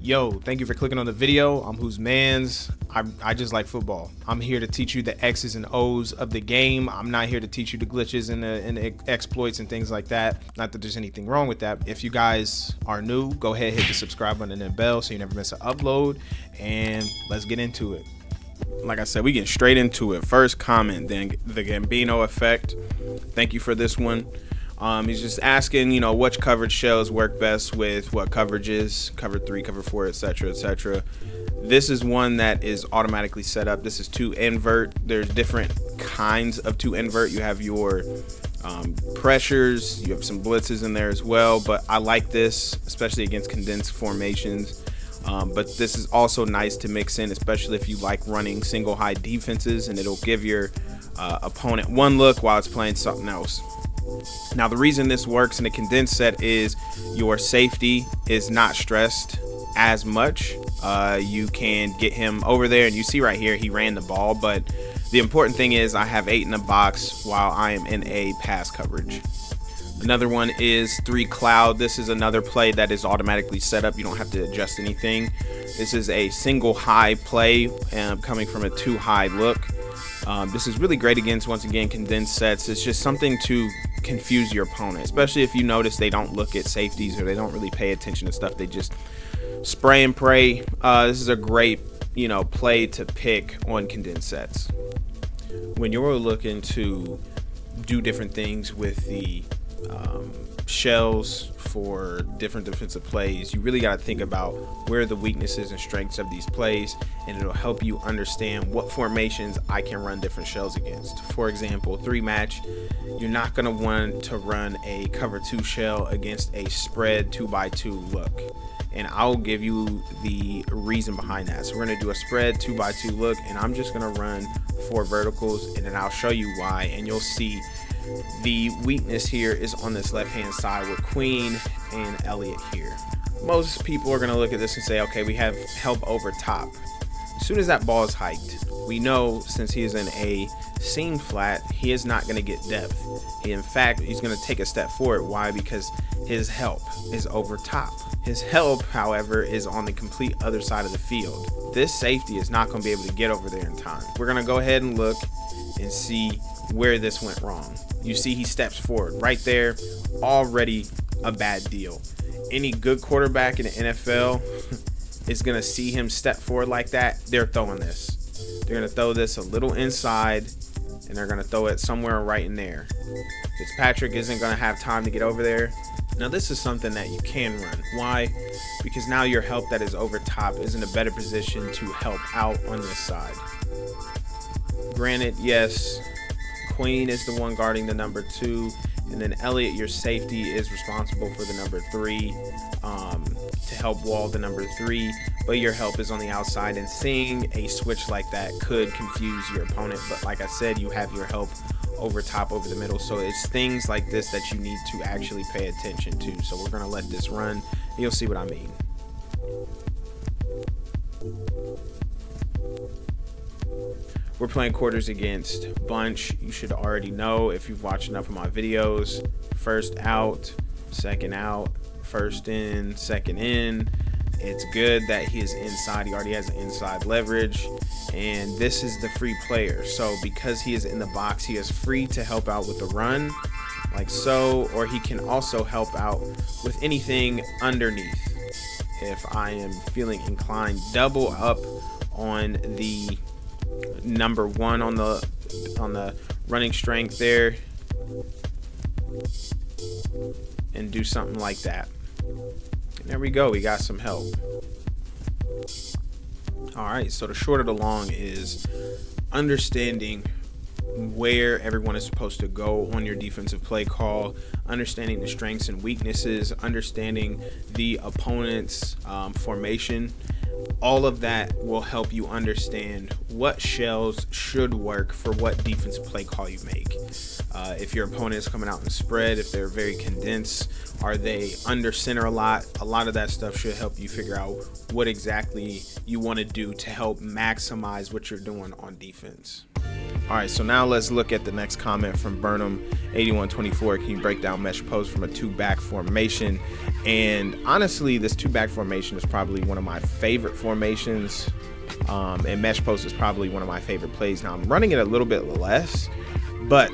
Yo, thank you for clicking on the video. I'm Who's Mans. I just like football. I'm here to teach you the X's and O's of the game. I'm not here to teach you the glitches and the exploits and things like that. Not that there's anything wrong with that. If you guys are new, go ahead, hit the subscribe button and the bell so you never miss an upload. And let's get into it. Like I said, we get straight into it. First comment, then the Gambino effect. Thank you for this one. He's just asking, which coverage shells work best with what coverages, cover 3, cover 4, etc., etc. This is one that is automatically set up. This is 2 invert. There's different kinds of 2 invert. You have your pressures, you have some blitzes in there as well, but I like this, especially against condensed formations. But this is also nice to mix in, especially if you like running single high defenses, and it'll give your opponent one look while it's playing something else. Now, the reason this works in a condensed set is your safety is not stressed as much. You can get him over there, and you see right here he ran the ball, but the important thing is I have 8 in the box while I am in a pass coverage. Another one is 3 cloud. This is another play that is automatically set up. You don't have to adjust anything. This is a single high play coming from a 2 high look. This is really great against, once again, condensed sets. It's just something to confuse your opponent, especially if you notice they don't look at safeties or they don't really pay attention to stuff. They just spray and pray. This is a great, play to pick on condensed sets. When you're looking to do different things with the shells for different defensive plays, you really got to think about where are the weaknesses and strengths of these plays, and it'll help you understand what formations I can run different shells against. For example, 3 match, you're not going to want to run a cover 2 shell against a spread 2x2 look, and I'll give you the reason behind that. So we're going to do a spread 2x2 look, and I'm just going to run 4 verticals, and then I'll show you why, and you'll see the weakness here is on this left hand side with Queen and Elliott here. Most people are going to look at this and say, okay, we have help over top. As soon as that ball is hiked, we know since he is in a seam flat, he is not going to get depth. In fact, he's going to take a step forward. Why? Because his help is over top. His help, however, is on the complete other side of the field. This safety is not going to be able to get over there in time. We're going to go ahead and look and see where this went wrong. You see he steps forward right there, already a bad deal. Any good quarterback in the NFL is going to see him step forward like that. They're throwing this. They're going to throw this a little inside, and they're going to throw it somewhere right in there. Fitzpatrick isn't going to have time to get over there. Now, this is something that you can run. Why? Because now your help that is over top is in a better position to help out on this side. Granted, yes, Queen is the one guarding the number 2, and then Elliott, your safety, is responsible for the number 3 to help wall the number 3, but your help is on the outside, and seeing a switch like that could confuse your opponent. But like I said, you have your help over top, over the middle, so it's things like this that you need to actually pay attention to. So we're going to let this run, and you'll see what I mean. We're playing quarters against bunch. You should already know if you've watched enough of my videos. First out, second out, first in, second in. It's good that he is inside. He already has an inside leverage, and this is the free player. So because he is in the box, he is free to help out with the run, like so, or he can also help out with anything underneath. If I am feeling inclined, double up on the number 1 on the running strength there, and do something like that. And there we go, we got some help. All right, so the short of the long is understanding where everyone is supposed to go on your defensive play call, understanding the strengths and weaknesses, understanding the opponent's formation. All of that will help you understand what shells should work for what defensive play call you make. If your opponent is coming out in spread, if they're very condensed, are they under center a lot of that stuff should help you figure out what exactly you want to do to help maximize what you're doing on defense. All right, so now let's look at the next comment from Burnham 8124. Can you break down mesh post from a 2-back formation? And honestly, this 2-back formation is probably one of my favorite formations. And mesh post is probably one of my favorite plays. Now I'm running it a little bit less, but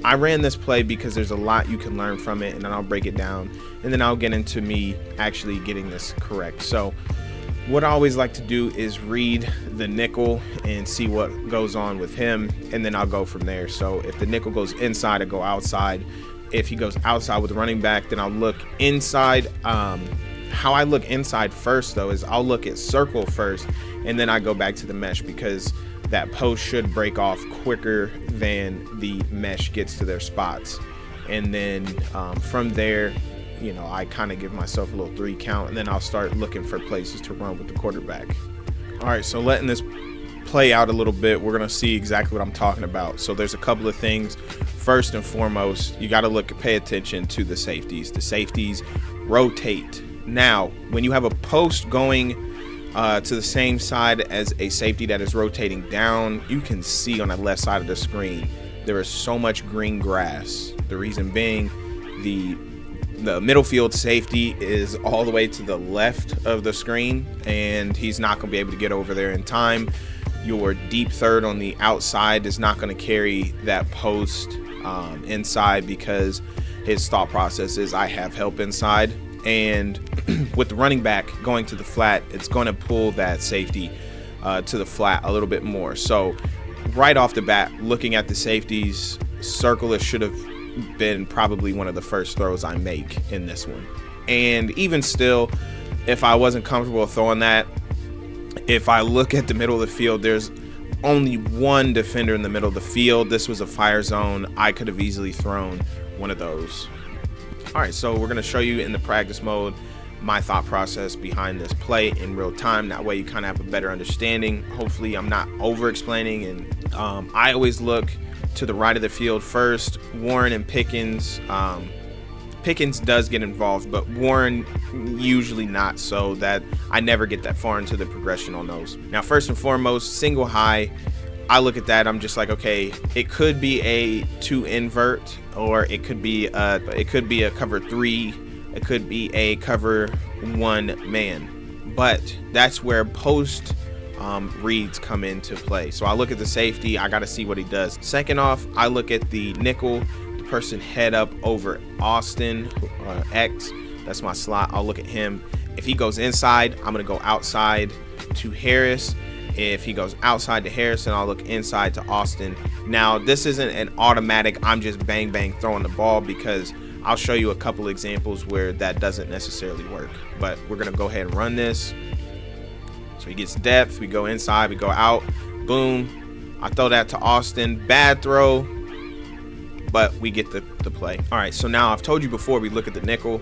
I ran this play because there's a lot you can learn from it, and then I'll break it down, and then I'll get into me actually getting this correct. So what I always like to do is read the nickel and see what goes on with him, and then I'll go from there. So if the nickel goes inside, I go outside. If he goes outside with the running back, then I'll look inside. How I look inside first, though, is I'll look at circle first, and then I go back to the mesh, because that post should break off quicker than the mesh gets to their spots. And then from there, you know, I kind of give myself a little 3 count, and then I'll start looking for places to run with the quarterback. All right, so letting this play out a little bit, we're gonna see exactly what I'm talking about. So there's a couple of things. First and foremost, you got to pay attention to the safeties. The safeties rotate. Now, when you have a post going to the same side as a safety that is rotating down, you can see on the left side of the screen there is so much green grass. The reason being, the middle field safety is all the way to the left of the screen, and he's not going to be able to get over there in time. Your deep third on the outside is not going to carry that post inside, because his thought process is, I have help inside. And with the running back going to the flat, it's going to pull that safety to the flat a little bit more. So right off the bat, looking at the safeties, circle should have been probably one of the first throws I make in this one. And even still, if I wasn't comfortable throwing that, if I look at the middle of the field, there's only one defender in the middle of the field. This was a fire zone. I could have easily thrown one of those. All right, so we're going to show you in the practice mode my thought process behind this play in real time. That way you kind of have a better understanding. Hopefully I'm not over explaining. And I always look to the right of the field first. Warren and Pickens. Pickens does get involved, but Warren usually not, so that I never get that far into the progression on those. Now, first and foremost, single high. I look at that, I'm just like, okay, it could be a 2 invert, or it could be a cover 3, it could be a cover 1 man. But that's where post reads come into play. So I look at the safety, I got to see what he does. Second off, I look at the nickel, the person head up over Austin X. That's my slot. I'll look at him. If he goes inside, I'm going to go outside to Harris. If he goes outside to Harrison, I'll look inside to Austin. Now, this isn't an automatic, I'm just bang, bang throwing the ball, because I'll show you a couple examples where that doesn't necessarily work. But we're going to go ahead and run this. So he gets depth. We go inside. We go out. Boom. I throw that to Austin. Bad throw, but we get the play. All right, so now I've told you before, we look at the nickel.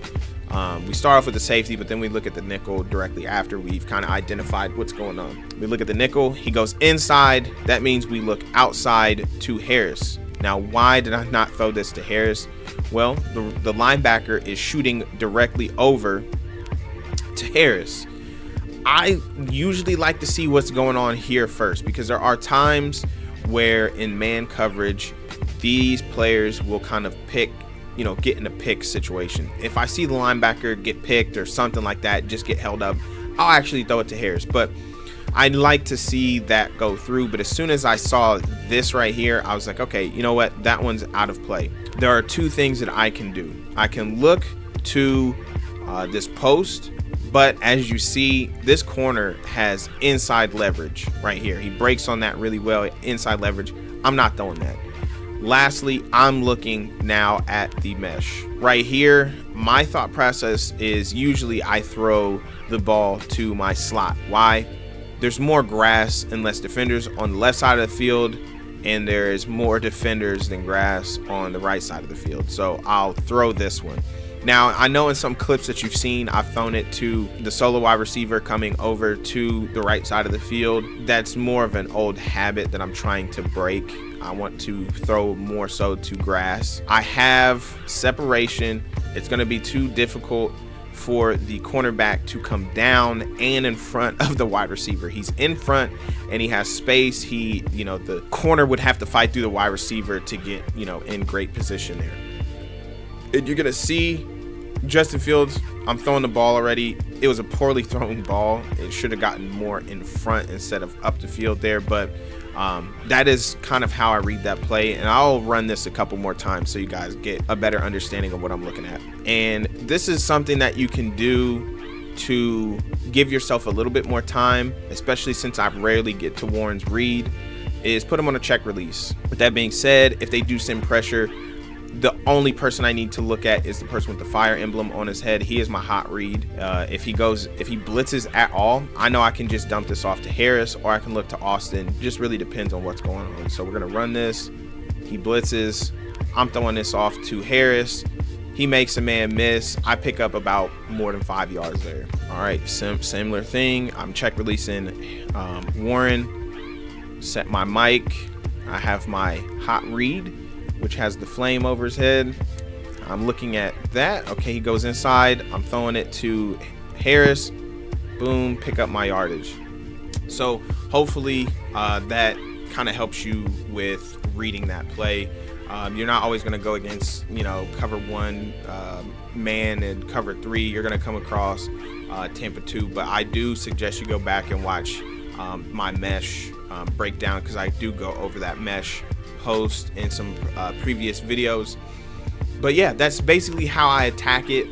We start off with the safety, but then we look at the nickel directly after we've kind of identified what's going on. We look at the nickel. He goes inside. That means we look outside to Harris. Now, why did I not throw this to Harris? Well, the linebacker is shooting directly over to Harris. I usually like to see what's going on here first, because there are times where in man coverage, these players will kind of pick, get in a pick situation. If I see the linebacker get picked or something like that, just get held up, I'll actually throw it to Harris. But I'd like to see that go through. But as soon as I saw this right here, I was like, okay, you know what? That one's out of play. There are 2 things that I can do. I can look to this post, but as you see, this corner has inside leverage right here. He breaks on that really well, inside leverage. I'm not throwing that. Lastly, I'm looking now at the mesh. Right here, my thought process is usually I throw the ball to my slot. Why? There's more grass and less defenders on the left side of the field, and there is more defenders than grass on the right side of the field. So I'll throw this one. Now, I know in some clips that you've seen, I've thrown it to the solo wide receiver coming over to the right side of the field. That's more of an old habit that I'm trying to break. I want to throw more so to grass. I have separation. It's going to be too difficult for the cornerback to come down and in front of the wide receiver. He's in front and he has space. The corner would have to fight through the wide receiver to get, in great position there. And you're going to see Justin Fields, I'm throwing the ball already. It was a poorly thrown ball. It should have gotten more in front instead of up the field there. But that is kind of how I read that play. And I'll run this a couple more times so you guys get a better understanding of what I'm looking at. And this is something that you can do to give yourself a little bit more time, especially since I rarely get to Warren's read, is put him on a check release. With that being said, if they do send pressure, the only person I need to look at is the person with the fire emblem on his head. He is my hot read. If he blitzes at all, I know I can just dump this off to Harris, or I can look to Austin. Just really depends on what's going on. So we're gonna run this. He blitzes. I'm throwing this off to Harris. He makes a man miss. I pick up about more than 5 yards there. All right, similar thing. I'm check releasing Warren. Set my mic. I have my hot read, which has the flame over his head. I'm looking at that. Okay, he goes inside. I'm throwing it to Harris. Boom, pick up my yardage. So hopefully that kind of helps you with reading that play. You're not always going to go against, cover one man and cover three. You're going to come across Tampa 2, but I do suggest you go back and watch my mesh breakdown, because I do go over that mesh post in some previous videos. But yeah, that's basically how I attack it.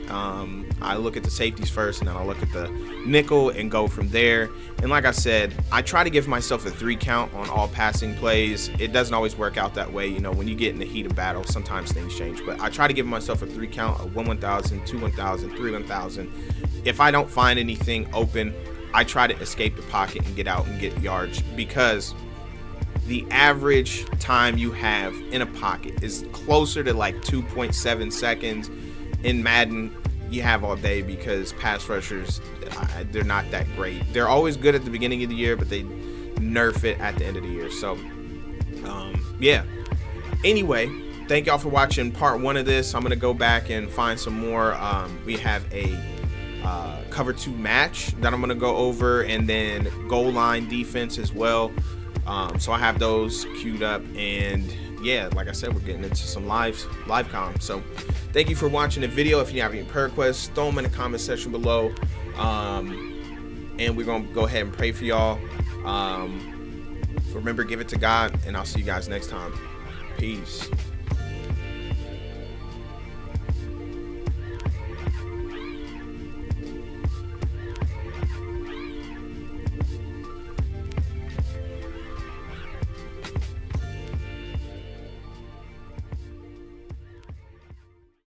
I look at the safeties first, and then I'll look at the nickel and go from there. And like I said, I try to give myself a 3 count on all passing plays. It doesn't always work out that way. When you get in the heat of battle, sometimes things change. But I try to give myself a 3 count, a 1,000, 2 1,000, 3 1,000. If I don't find anything open, I try to escape the pocket and get out and get yards, because the average time you have in a pocket is closer to like 2.7 seconds. In Madden, you have all day, because pass rushers, they're not that great. They're always good at the beginning of the year, but they nerf it at the end of the year. So yeah, anyway, thank y'all for watching part 1 of this. I'm gonna go back and find some more. We have a cover 2 match that I'm gonna go over, and then goal line defense as well. So I have those queued up, and yeah, like I said, we're getting into some live com. So thank you for watching the video. If you have any prayer requests, throw them in the comment section below, and we're gonna go ahead and pray for y'all. Remember, give it to God, and I'll see you guys next time. Peace.